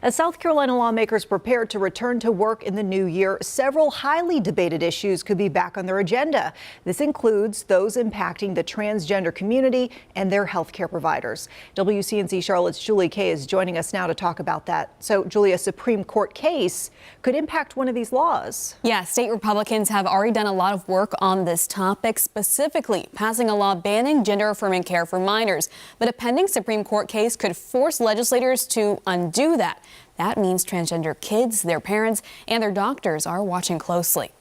As South Carolina lawmakers prepare to return to work in the new year, several highly debated issues could be back on their agenda. This includes those impacting the transgender community and their health care providers. WCNC Charlotte's Julie Kay is joining us now to talk about that. So, Julie, a Supreme Court case could impact one of these laws. Yeah, state Republicans have already done a lot of work on this topic, specifically passing a law banning gender-affirming care for minors. But a pending Supreme Court case could force legislators to undo that. That means transgender kids, their parents, and their doctors are watching closely.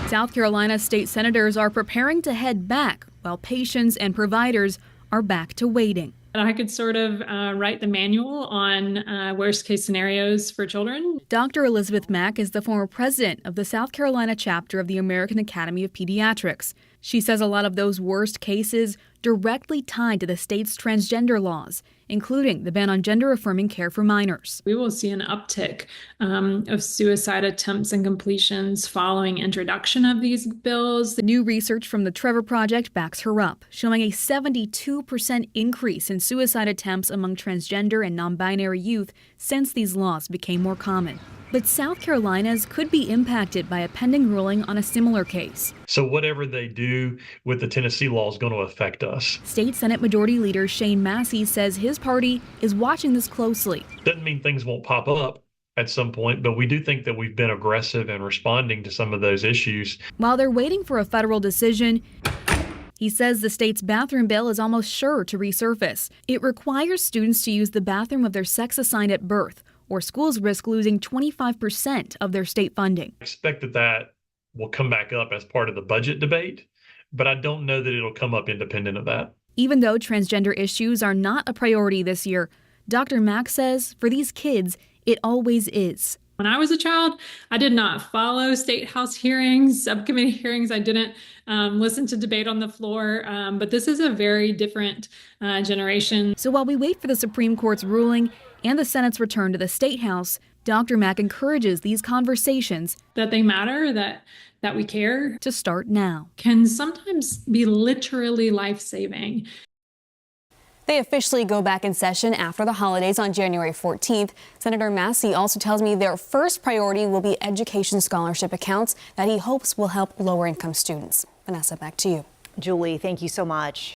South Carolina state senators are preparing to head back, while patients and providers are back to waiting. I could sort of write the manual on worst case scenarios for children. Dr. Elizabeth Mack is the former president of the South Carolina chapter of the American Academy of Pediatrics. She says a lot of those worst cases directly tied to the state's transgender laws, including the ban on gender-affirming care for minors. We will see an uptick of suicide attempts and completions following introduction of these bills. The new research from the Trevor Project backs her up, showing a 72% increase in suicide attempts among transgender and non-binary youth since these laws became more common. But South Carolina's could be impacted by a pending ruling on a similar case. So whatever they do with the Tennessee law is going to affect us. State Senate Majority Leader Shane Massey says his party is watching this closely. Doesn't mean things won't pop up at some point, but we do think that we've been aggressive in responding to some of those issues. While they're waiting for a federal decision, he says the state's bathroom bill is almost sure to resurface. It requires students to use the bathroom of their sex assigned at birth, or schools risk losing 25% of their state funding. I expect that will come back up as part of the budget debate, but I don't know that it'll come up independent of that. Even though transgender issues are not a priority this year, Dr. Mack says for these kids, it always is. When I was a child, I did not follow state house hearings, subcommittee hearings. I didn't listen to debate on the floor, but this is a very different generation. So while we wait for the Supreme Court's ruling and the Senate's return to the State House, Dr. Mack encourages these conversations that they matter, that we care, to start now. Can sometimes be literally life-saving. They officially go back in session after the holidays on January 14th. Senator Massey also tells me their first priority will be education scholarship accounts that he hopes will help lower-income students. Vanessa, back to you. Julie, thank you so much.